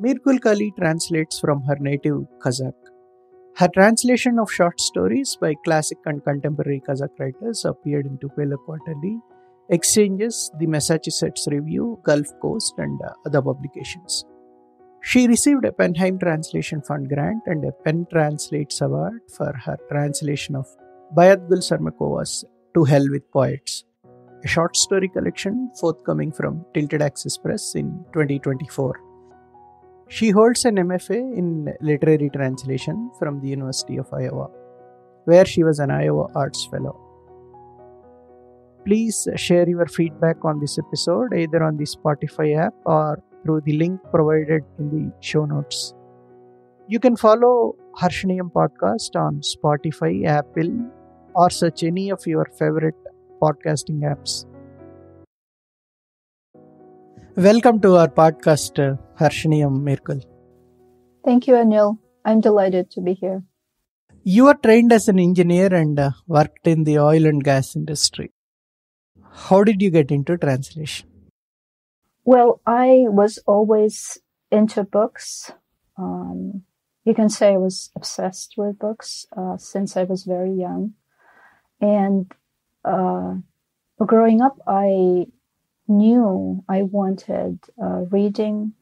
Mirgul Kali translates from her native Kazakh. Her translation of short stories by classic and contemporary Kazakh writers appeared in Tupelo Quarterly, Exchanges, the Massachusetts Review, Gulf Coast, and other publications. She received a Heim Translation Fund Grant and a Penn Translates Award for her translation of Baqytgul Sarmekova's To Hell with Poets, a short story collection forthcoming from Tilted Axis Press in 2024. She holds an MFA in Literary Translation from the University of Iowa, where she was an Iowa Arts Fellow. Please share your feedback on this episode either on the Spotify app or through the link provided in the show notes. You can follow Harshaniyam Podcast on Spotify, Apple, or search any of your favorite podcasting apps. Welcome to our podcast, Harshaniyam Mirgul. Thank you, Anil. I'm delighted to be here. You are trained as an engineer and worked in the oil and gas industry. How did you get into translation? Well, I was always into books. You can say I was obsessed with books since I was very young. And growing up, I knew I wanted reading,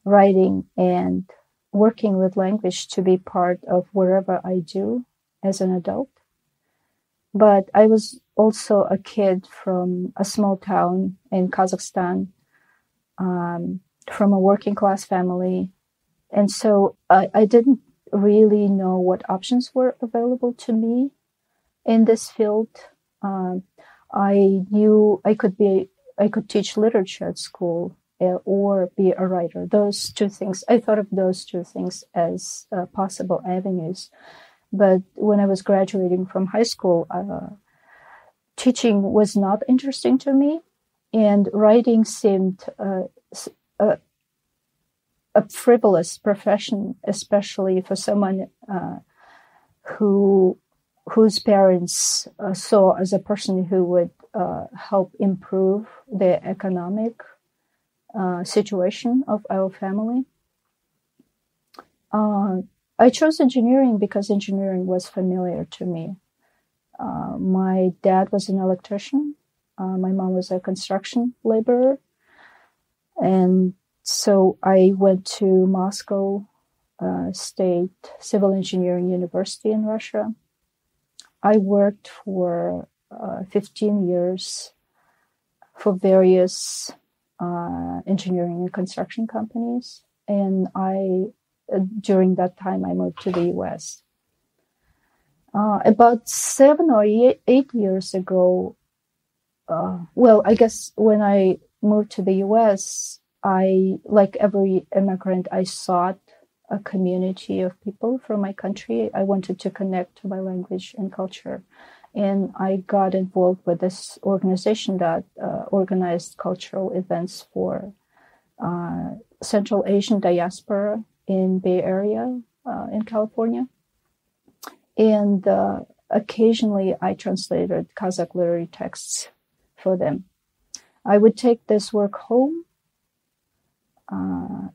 writing, and working with language to be part of whatever I do as an adult. But I was also a kid from a small town in Kazakhstan, from a working class family. And so I didn't really know what options were available to me in this field. I knew I could teach literature at school or be a writer. Those two things, I thought of those two things as possible avenues. But when I was graduating from high school, teaching was not interesting to me, and writing seemed a frivolous profession, especially for someone whose parents saw as a person who would help improve the economic situation of our family. I chose engineering because engineering was familiar to me. My dad was an electrician. My mom was a construction laborer. And so I went to Moscow State Civil Engineering University in Russia. I worked for 15 years for various engineering and construction companies. And during that time, I moved to the U.S. About 7 or 8 years ago, I guess when I moved to the U.S., like every immigrant, I sought a community of people from my country. I wanted to connect to my language and culture. And I got involved with this organization that organized cultural events for Central Asian diaspora in Bay Area in California. And occasionally I translated Kazakh literary texts for them. I would take this work home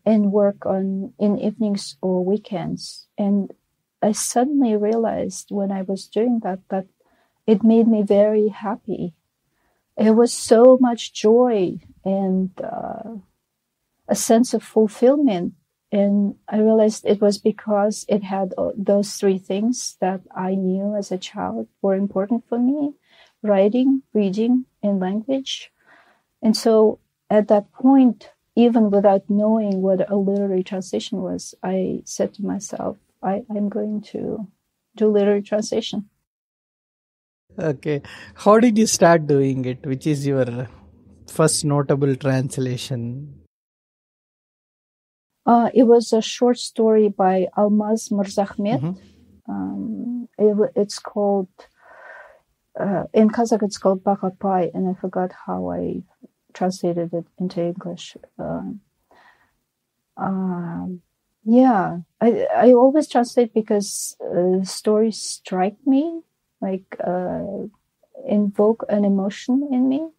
and work in evenings or weekends. And I suddenly realized when I was doing that it made me very happy. It was so much joy and a sense of fulfillment. And I realized it was because it had those three things that I knew as a child were important for me: writing, reading, and language. And so at that point, even without knowing what a literary translation was, I said to myself, I'm going to do literary translation. Okay. How did you start doing it? Which is your first notable translation? It was a short story by Almaz Mirzahmet. It's called, in Kazakh, it's called Baqytgul, and I forgot how I translated it into English. I always translate because stories strike me, like invoke an emotion in me.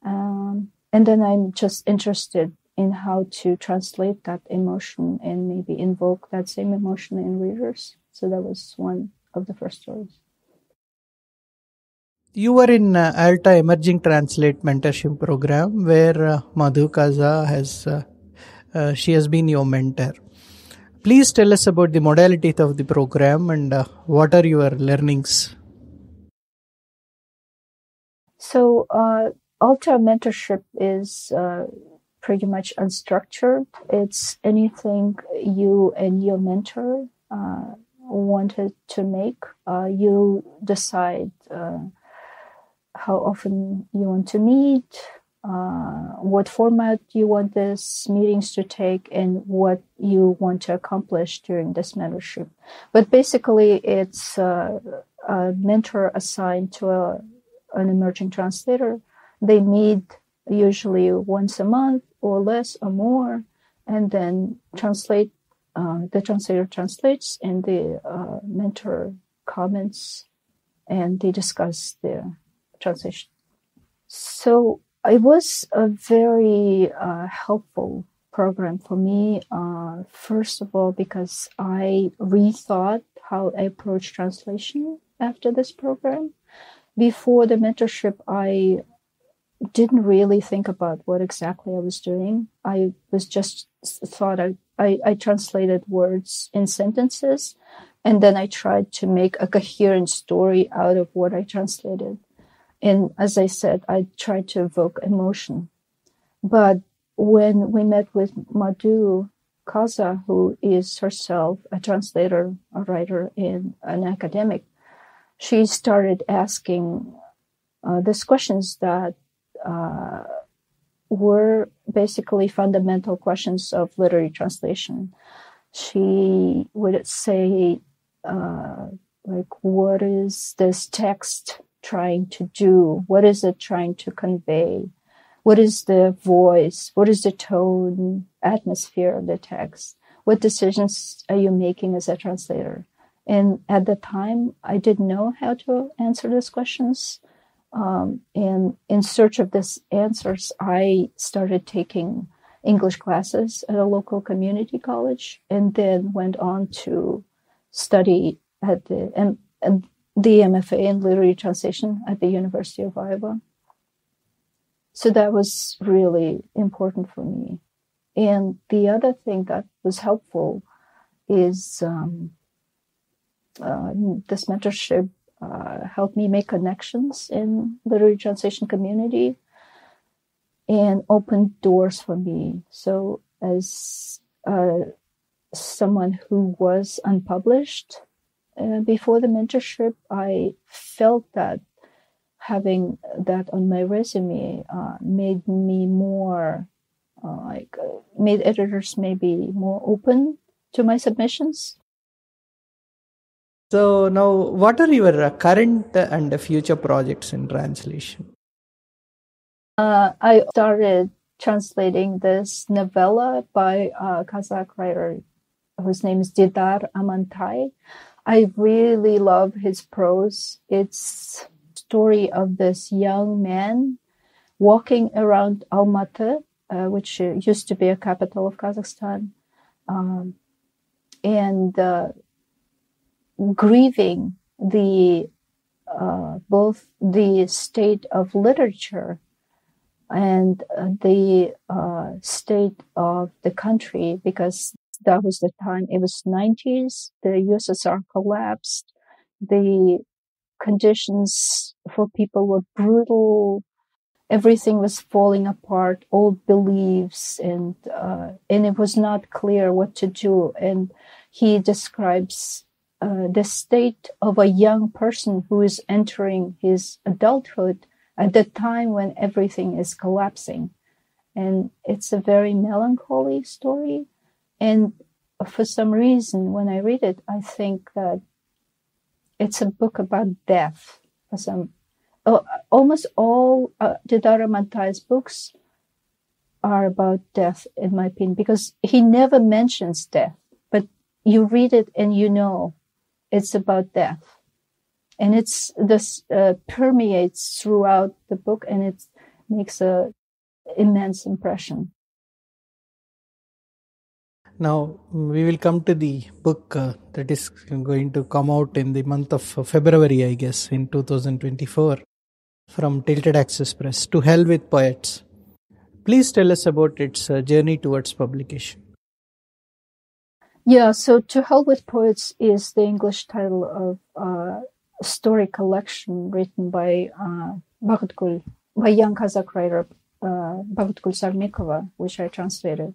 And then I'm just interested in how to translate that emotion and maybe invoke that same emotion in readers. So that was one of the first stories. You were in Alta Emerging Translate Mentorship Program, where Madhu Kaza she has been your mentor. Please tell us about the modalities of the program and what are your learnings. So, Alta mentorship is pretty much unstructured. It's anything you and your mentor wanted to make. You decide how often you want to meet, what format you want these meetings to take, and what you want to accomplish during this mentorship. But basically, it's a mentor assigned to an emerging translator. They meet usually once a month or less or more, and then translate. The translator translates, and the mentor comments, and they discuss the translation. So it was a very helpful program for me. First of all, because I rethought how I approach translation after this program. Before the mentorship, I didn't really think about what exactly I was doing. I was just thought I translated words in sentences, and then I tried to make a coherent story out of what I translated. And as I said, I tried to evoke emotion. But when we met with Madhu Kaza, who is herself a translator, a writer, and an academic, she started asking these questions that were basically fundamental questions of literary translation. She would say, what is this text trying to do? What is it trying to convey? What is the voice? What is the tone, atmosphere of the text? What decisions are you making as a translator? And at the time, I didn't know how to answer these questions. And in search of these answers, I started taking English classes at a local community college, and then went on to study at the MFA in literary translation at the University of Iowa. So that was really important for me. And the other thing that was helpful is this mentorship helped me make connections in literary translation community and opened doors for me. So as someone who was unpublished before the mentorship, I felt that having that on my resume made me more made editors maybe more open to my submissions. So now, what are your current and future projects in translation? I started translating this novella by a Kazakh writer whose name is Didar Amantai. I really love his prose. It's a story of this young man walking around Almaty, which used to be a capital of Kazakhstan, and grieving the both the state of literature and the state of the country, because that was the time, it was 90s, the USSR collapsed, the conditions for people were brutal, everything was falling apart, old beliefs, and it was not clear what to do. And he describes the state of a young person who is entering his adulthood at the time when everything is collapsing. And it's a very melancholy story. And for some reason, when I read it, I think that it's a book about death. Almost all Didar Amantai's books are about death, in my opinion, because he never mentions death, but you read it and you know it's about death. And this permeates throughout the book, and it makes an immense impression. Now, we will come to the book that is going to come out in the month of February, I guess, in 2024 from Tilted Access Press, To Hell with Poets. Please tell us about its journey towards publication. Yeah, so To Hell with Poets is the English title of a story collection written by Baqytgul, by young Kazakh writer Baqytgul Sarmekova, which I translated.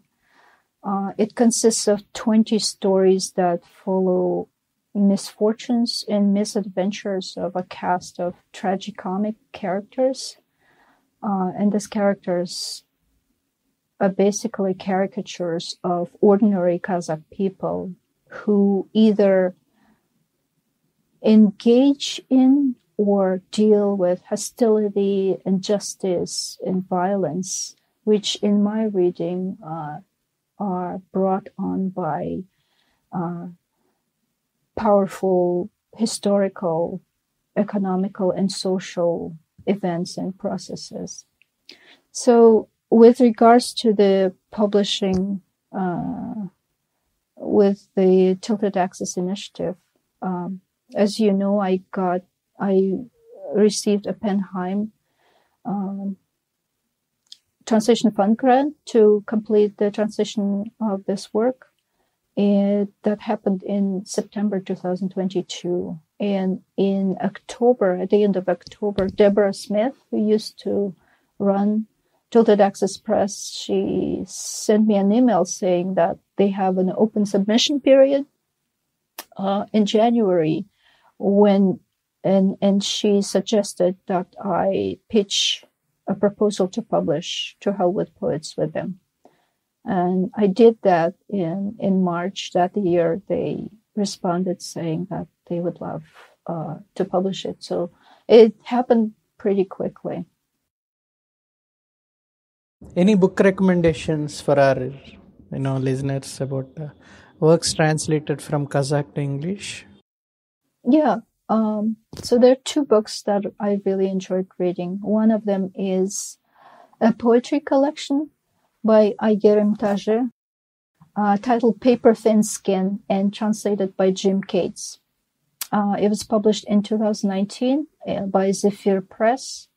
It consists of 20 stories that follow misfortunes and misadventures of a cast of tragicomic characters. And these characters are basically caricatures of ordinary Kazakh people who either engage in or deal with hostility, injustice, and violence, which in my reading are brought on by powerful historical, economical, and social events and processes. So with regards to the publishing with the Tilted Access Initiative, as you know, I received a Heim Translation Fund Grant to complete the translation of this work. That happened in September 2022. And in October, at the end of October, Deborah Smith, who used to run Tilted Access Press, she sent me an email saying that they have an open submission period in January and she suggested that I pitch a proposal to publish To Hell with Poets with them. And I did that in March that year. They responded saying that they would love to publish it. So it happened pretty quickly. Any book recommendations for our listeners about works translated from Kazakh to English? Yeah. So there are two books that I really enjoyed reading. One of them is a poetry collection by Aygerim Taji, titled Paper Thin Skin and translated by Jim Cates. It was published in 2019 by Zephyr Press.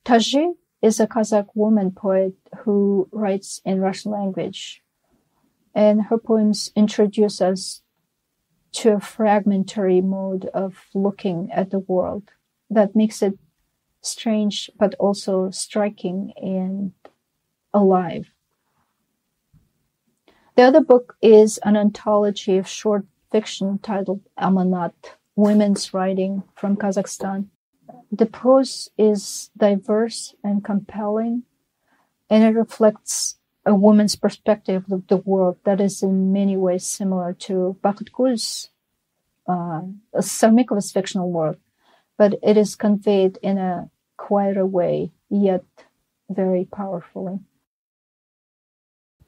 Taji is a Kazakh woman poet who writes in Russian language, and her poems introduce us to a fragmentary mode of looking at the world that makes it strange but also striking and alive. The other book is an anthology of short fiction titled Amanat, Women's Writing from Kazakhstan. The prose is diverse and compelling, and it reflects a woman's perspective of the world that is in many ways similar to Baqytgul's Sarmekova's fictional world, but it is conveyed in a quieter way, yet very powerfully.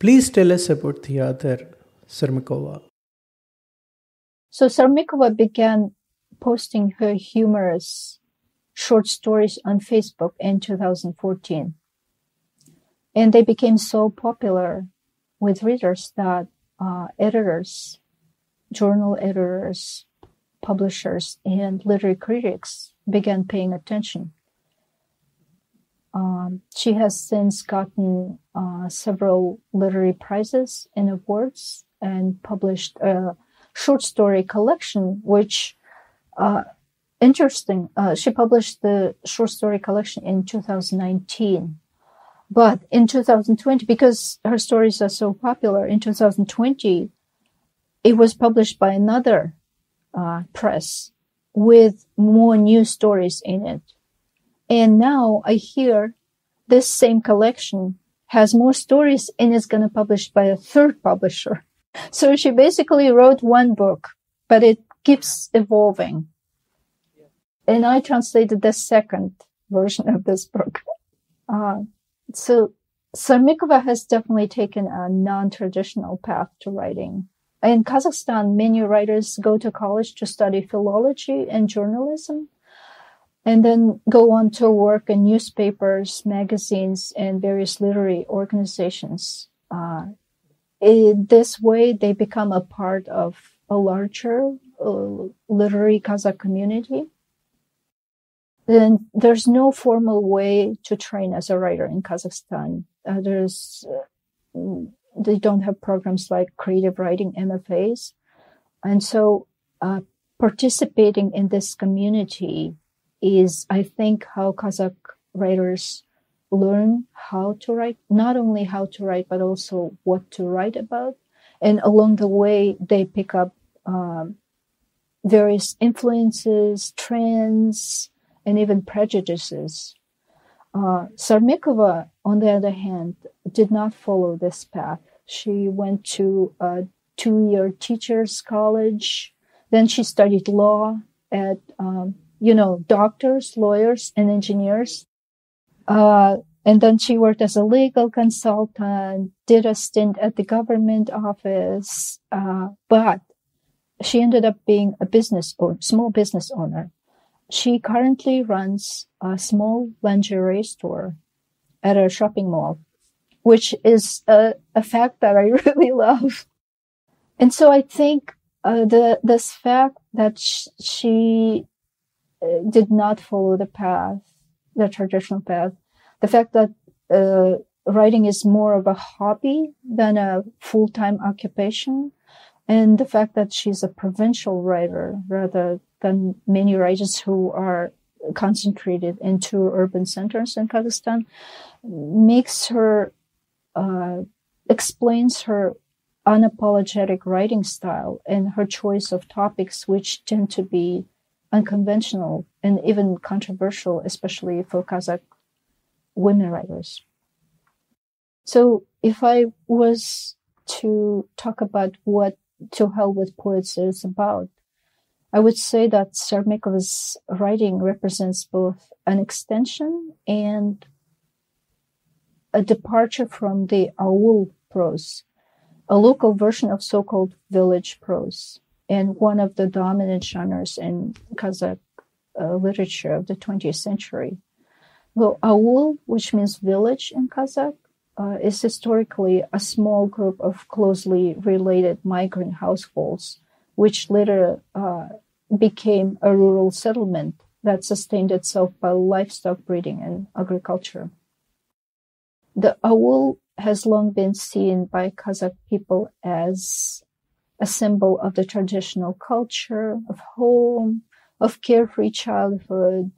Please tell us about the author, Sarmekova. So Sarmekova began posting her humorous short stories on Facebook in 2014. And they became so popular with readers that editors, journal editors, publishers, and literary critics began paying attention. She has since gotten several literary prizes and awards and published a short story collection, which, interesting, she published the short story collection in 2019. But in 2020, because her stories are so popular, in 2020, it was published by another press with more new stories in it. And now I hear this same collection has more stories and is going to be published by a third publisher. So she basically wrote one book, but it keeps evolving. And I translated the second version of this book. So Sarmekova has definitely taken a non-traditional path to writing. In Kazakhstan, many writers go to college to study philology and journalism, and then go on to work in newspapers, magazines, and various literary organizations. in this way, they become a part of a larger literary Kazakh community. Then there's no formal way to train as a writer in Kazakhstan. They don't have programs like creative writing MFAs. And so participating in this community is, I think, how Kazakh writers learn how to write, not only how to write, but also what to write about. And along the way, they pick up various influences, trends, and even prejudices. Sarmekova, on the other hand, did not follow this path. She went to a 2-year teacher's college. Then she studied law at, doctors, lawyers, and engineers. And then she worked as a legal consultant, did a stint at the government office, but she ended up being a small business owner. She currently runs a small lingerie store at a shopping mall, which is a fact that I really love. And so I think this fact that she did not follow the traditional path, the fact that writing is more of a hobby than a full-time occupation, and the fact that she's a provincial writer rather than many writers who are concentrated in 2 urban centers in Kazakhstan, explains her unapologetic writing style and her choice of topics, which tend to be unconventional and even controversial, especially for Kazakh women writers. So if I was to talk about what To Hell with Poets is about, I would say that Sarmekova's writing represents both an extension and a departure from the Aul prose, a local version of so-called village prose, and one of the dominant genres in Kazakh literature of the 20th century. Well, Aul, which means village in Kazakh, is historically a small group of closely related migrant households, which later became a rural settlement that sustained itself by livestock breeding and agriculture. The Aul has long been seen by Kazakh people as a symbol of the traditional culture, of home, of carefree childhood,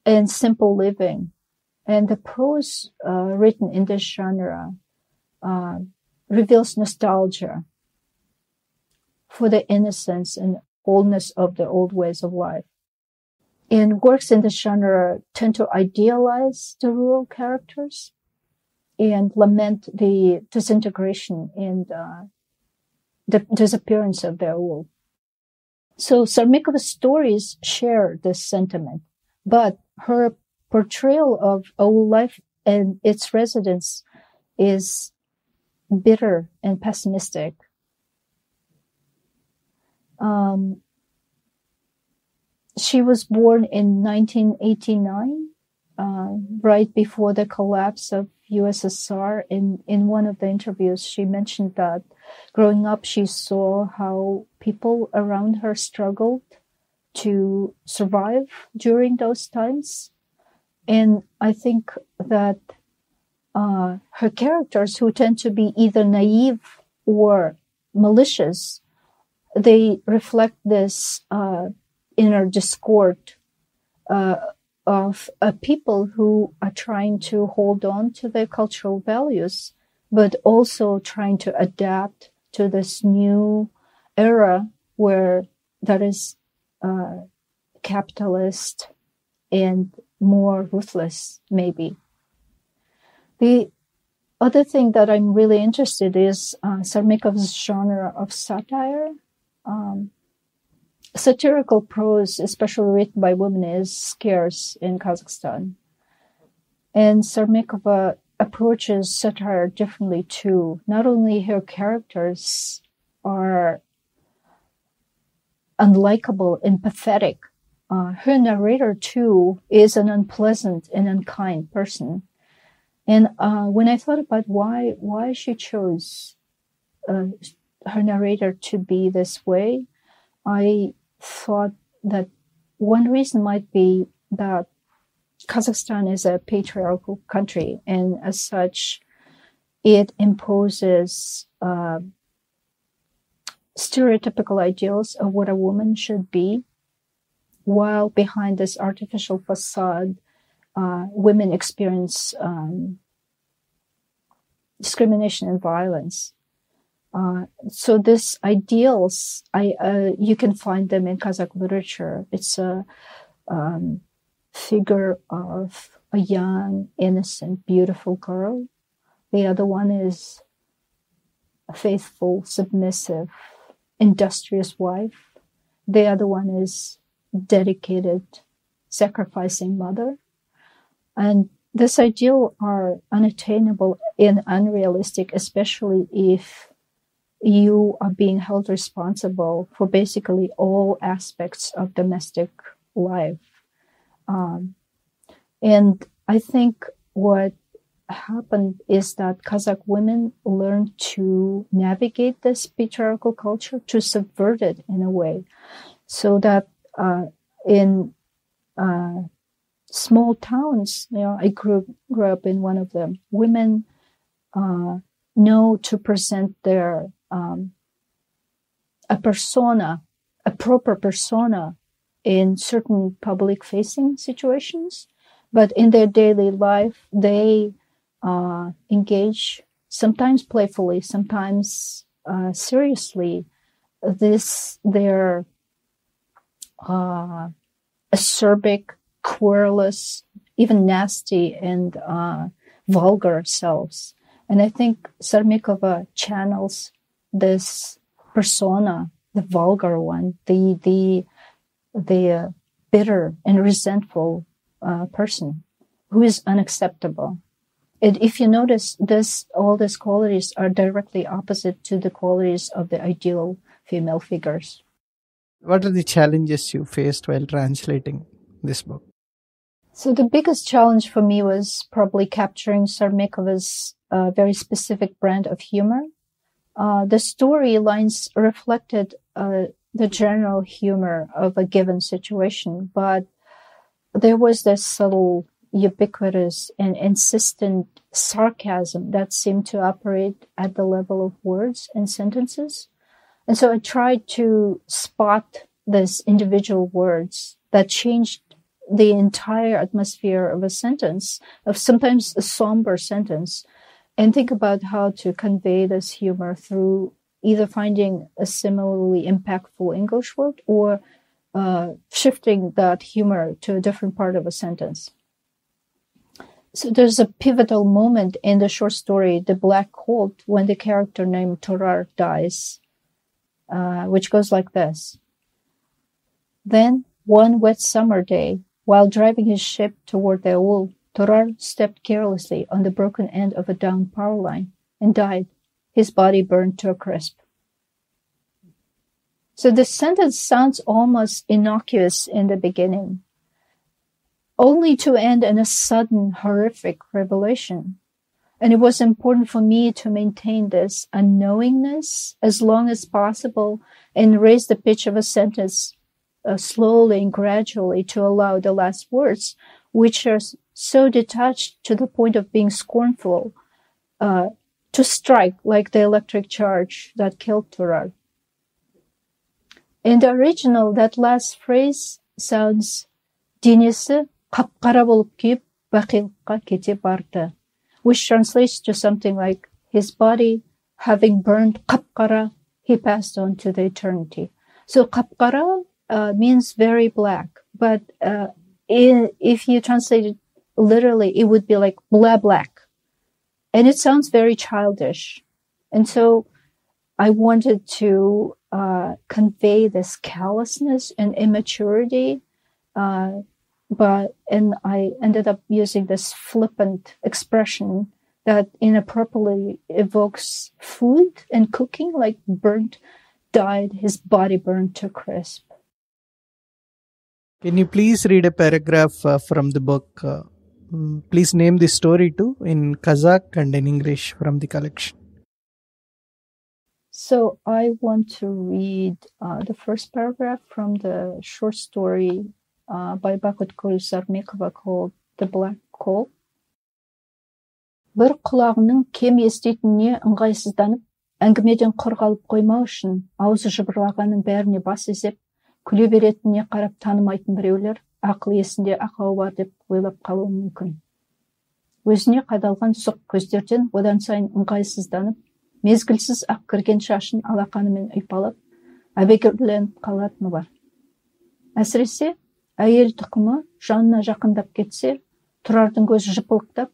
and simple living. And the prose written in this genre reveals nostalgia for the innocence and wholeness of the old ways of life. And works in this genre tend to idealize the rural characters and lament the disintegration and the disappearance of their Aul. So Sarmekova's stories share this sentiment, but her portrayal of Aul life and its residents is bitter and pessimistic. She was born in 1989, right before the collapse of USSR. In one of the interviews, she mentioned that growing up, she saw how people around her struggled to survive during those times. And I think that her characters, who tend to be either naive or malicious, they reflect this inner discord of people who are trying to hold on to their cultural values, but also trying to adapt to this new era where that is capitalist and more ruthless, maybe. The other thing that I'm really interested in is Sarmekova's genre of satire. Satirical prose, especially written by women, is scarce in Kazakhstan. And Sarmekova approaches satire differently too. Not only her characters are unlikable and pathetic, her narrator too is an unpleasant and unkind person. And when I thought about why she chose her narrator to be this way, I thought that one reason might be that Kazakhstan is a patriarchal country, and as such, it imposes stereotypical ideals of what a woman should be, while behind this artificial facade, women experience discrimination and violence. So these ideals, you can find them in Kazakh literature. It's a figure of a young, innocent, beautiful girl. The other one is a faithful, submissive, industrious wife. The other one is dedicated, sacrificing mother. And this ideal are unattainable and unrealistic, especially if you are being held responsible for basically all aspects of domestic life. And I think what happened is that Kazakh women learned to navigate this patriarchal culture, to subvert it in a way, so that in small towns, I grew up in one of them, women know to present their a proper persona in certain public-facing situations, but in their daily life, they engage, sometimes playfully, sometimes seriously, their acerbic, querulous, even nasty and vulgar selves. And I think Sarmekova channels this persona, the vulgar one, the bitter and resentful person who is unacceptable. And if you notice, all these qualities are directly opposite to the qualities of the ideal female figures. What are the challenges you faced while translating this book? So the biggest challenge for me was probably capturing Sarmekova's very specific brand of humor. The storylines reflected the general humor of a given situation, but there was this subtle, ubiquitous, and insistent sarcasm that seemed to operate at the level of words and sentences. And so I tried to spot these individual words that changed the entire atmosphere of a sentence, of sometimes a somber sentence, and think about how to convey this humor through either finding a similarly impactful English word or shifting that humor to a different part of a sentence. So there's a pivotal moment in the short story, The Black Colt, when the character named Torar dies, which goes like this. Then, one wet summer day, while driving his ship toward the Aul, Torar stepped carelessly on the broken end of a downed power line and died, his body burned to a crisp. So the sentence sounds almost innocuous in the beginning, only to end in a sudden, horrific revelation. And it was important for me to maintain this unknowingness as long as possible and raise the pitch of a sentence slowly and gradually to allow the last words, which are so detached to the point of being scornful, to strike like the electric charge that killed Torar. In the original, that last phrase sounds "Денесі қап-қара болып күйіп, Baqytgulға кете барды," which translates to something like, his body having burned қап-қара, he passed on to the eternity. So қап-қара means very black, but if you translate it literally, it would be like black. And it sounds very childish. And so I wanted to convey this callousness and immaturity, and I ended up using this flippant expression that inappropriately evokes food and cooking, like died, his body burned to crisp. Can you please read a paragraph from the book? Please name the story too in Kazakh and in English from the collection. So I want to read the first paragraph from the short story by Baqytgul Sarmekova called The Black Coal. Бір құлағының кем еститініне ыңғайсызданып, әңгімеден құр қалып қоймау үшін аузы жыбырлағанның бәріне бас изеп, күле беретініне қарап танымайтын біреулер ақыл есінде ақау бар деп ойлап қалуы мүмкін. Өзіне қадалған сұқ көздерден одан сайын ыңғайсызданып, мезгілсіз ақ кірген шашын алақанымен ұйпалап, әбігерленіп қалатыны бар. Әсіресе, әйел тұқымы жанына жақындап кетсе, Тұрардың көзі жыпылықтап,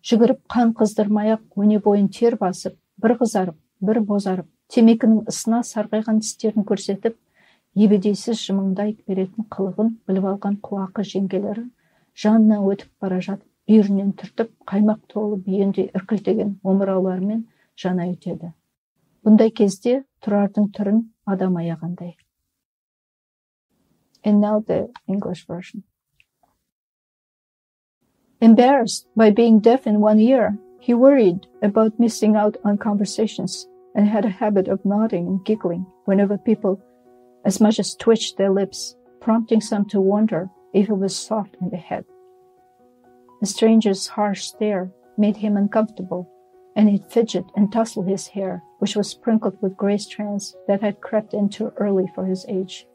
жүгіріп қан қыздырмай-ақ өне бойын тер басып, бір қызарып, бір бозарып, темекінің ысына сарғайған тістерін көрсетіп, ебедейсіз жымыңдай беретін қылығын біліп алған қуақы жеңгелері жанынан өтіп бара жатып, бүйірінен түртіп, қаймақ толы бүйендей іркілтеген омырауларымен жана өтеді. Бұндай кезде Тұрардың түрін адам аяғандай. And now the English version. Embarrassed by being deaf in one ear, he worried about missing out on conversations and had a habit of nodding and giggling whenever people as much as twitched their lips, prompting some to wonder if it was soft in the head. The stranger's harsh stare made him uncomfortable, and he'd fidget and tussle his hair, which was sprinkled with gray strands that had crept in too early for his age.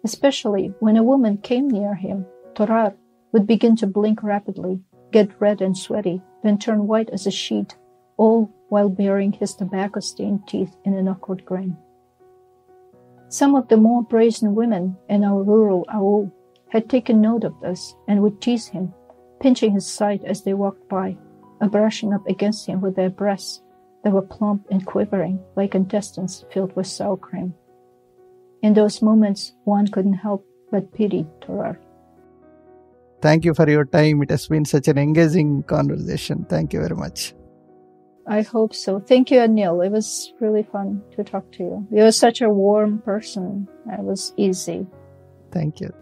Especially when a woman came near him, Torar would begin to blink rapidly, get red and sweaty, then turn white as a sheet, all while baring his tobacco-stained teeth in an awkward grin. Some of the more brazen women in our rural aul had taken note of this and would tease him, pinching his side as they walked by, or brushing up against him with their breasts that were plump and quivering like intestines filled with sour cream. In those moments, one couldn't help but pity Torar. Thank you for your time. It has been such an engaging conversation. Thank you very much. I hope so. Thank you, Anil. It was really fun to talk to you. You're such a warm person. It was easy. Thank you.